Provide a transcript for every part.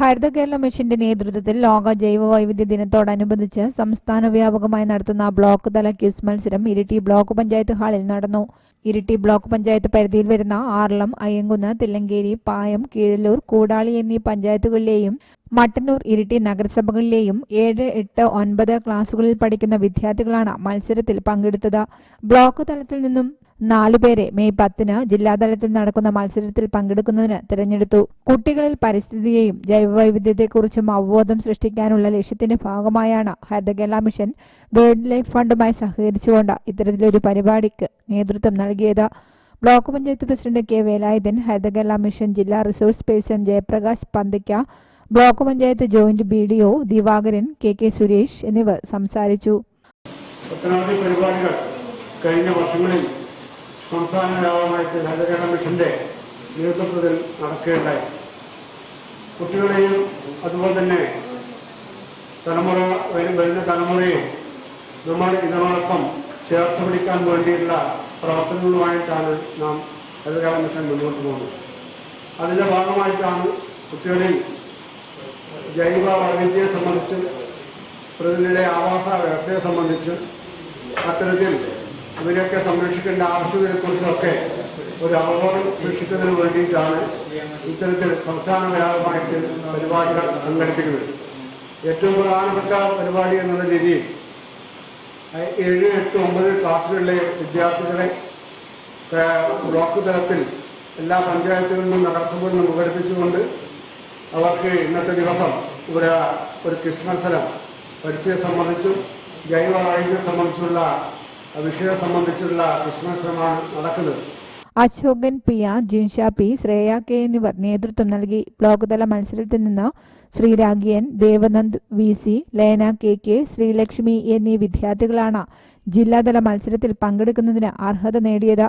ഹരിത കേരള മിഷന്റെ നേതൃത്വത്തിൽ ലോക ജൈവവൈവിധ്യ ദിനത്തോടനുബന്ധിച്ച് സംസ്ഥാന വ്യാപകമായി നടത്തുന്ന ബ്ലോക്ക് തല ക്വിസ് മത്സരം ഇരിട്ടി ബ്ലോക്ക് പഞ്ചായത്ത് ഹാളിൽ നടന്നു. ഇരിട്ടി ബ്ലോക്ക് പഞ്ചായത്ത് പരിധിയിൽ വരുന്ന ആർളം, അയ്യങ്കുന്ന്, തില്ലങ്കേരി, പായം, കീഴല്ലൂർ, കൂടാളി എന്നീ പഞ്ചായത്തുകളിലെയും മട്ടന്നൂർ, ഇരിട്ടി നഗരസഭകളിലെയും 7, 8, 9 ക്ലാസുകളിൽ പഠിക്കുന്ന വിദ്യാർത്ഥികളാണ് മത്സരത്തിൽ പങ്കെടുത്തത്. ബ്ലോക്ക് തലത്തിൽ നിന്നും 4 പേരെ മെയ് 10-ന് ജില്ലാതലത്തിൽ നടക്കുന്ന മത്സരത്തിൽ പങ്കെടുക്കുന്നതിന് തിരഞ്ഞെടുത്തു. കുട്ടികളിൽ പരിസ്ഥിതിയെയും ജൈവവൈവിധ്യത്തെക്കുറിച്ചും അവബോധം സൃഷ്ടിക്കാനുള്ള ലക്ഷ്യത്തിന്റെ ഭാഗമായാണ് Haritha Kerala mission world life ഫണ്ടുമായി സഹകരിച്ചുകൊണ്ട് ഇത്തരത്തിലൊരു പരിപാടിക്ക് നേതൃത്വം നൽകിയത്. Block panchayat president K Velayudhan, Haritha Kerala mission ജില്ലാ resource person Jayaprakash Panthikka, block panchayat joint BDO Divakaran, KK Suresh എന്നിവർ സംസാരിച്ചു. കഴിഞ്ഞ വർഷങ്ങളിൽ സംസ്ഥാന വ്യാപകമായിട്ട് ഹരിത കേരള മിഷന്റെ നേതൃത്വത്തിൽ നടക്കുകയുണ്ടായി. കുട്ടികളെയും അതുപോലെ തന്നെ വരുന്ന തലമുറയും നമ്മൾ ഇതിനോടൊപ്പം ചേർത്ത് പിടിക്കാൻ വേണ്ടിയിട്ടുള്ള പ്രവർത്തനങ്ങളുമായിട്ടാണ് നാം ഹരിത കേരള മിഷൻ മുന്നോട്ട് പോകുന്നത്. അതിൻ്റെ ഭാഗമായിട്ടാണ് കുട്ടികളിൽ ജൈവ വൈവിധ്യത്തെ സംബന്ധിച്ച്, പ്രകൃതിയുടെ ആവാസ വ്യവസ്ഥയെ സംബന്ധിച്ച്, അത്തരത്തിൽ ഇവരെയൊക്കെ സംരക്ഷിക്കേണ്ട ആവശ്യകതയെക്കുറിച്ചൊക്കെ ഒരു അവബോധം സൃഷ്ടിക്കുന്നതിന് വേണ്ടിയിട്ടാണ് ഇത്തരത്തിൽ സംസ്ഥാന വ്യാപകമായിട്ട് പരിപാടികൾ സംഘടിപ്പിക്കുന്നത്. ഏറ്റവും പ്രധാനപ്പെട്ട പരിപാടി എന്നുള്ള രീതിയിൽ 7, 8, 9 ക്ലാസ്സുകളിലെ വിദ്യാർത്ഥികളെ ബ്ലോക്ക് തലത്തിൽ എല്ലാ പഞ്ചായത്തുകളിലും നഗരസഭകളിലും പങ്കെടുപ്പിച്ചുകൊണ്ട് അവർക്ക് ഇന്നത്തെ ദിവസം ഇവിടെ ഒരു ക്വിസ് മത്സരം പരിസ്ഥിതിയെ സംബന്ധിച്ചും ജൈവ വൈവിധ്യത്തെ സംബന്ധിച്ചുള്ള വിഷയം സംബന്ധിച്ചുള്ള ക്വിസ് മത്സരമാണ് നടക്കുന്നത്. Ashokan P, Jinsha P, Shreya K എന്നിവർ നേതൃത്വം നൽകി. ബ്ലോക്ക് തല മത്സരത്തിൽ നിന്ന് ശ്രീരാഗിയൻ, ദേവനന്ദ് VC, ലേന KK, ശ്രീലക്ഷ്മി എന്നീ വിദ്യാർത്ഥികളാണ് ജില്ലാതല മത്സരത്തിൽ പങ്കെടുക്കുന്നതിന് അർഹത നേടിയത്.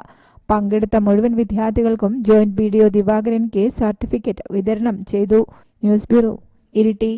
പങ്കെടുത്ത മുഴുവൻ വിദ്യാർത്ഥികൾക്കും joint BDO Divakaran K certificate വിതരണം ചെയ്തു. News bureau, Iritty.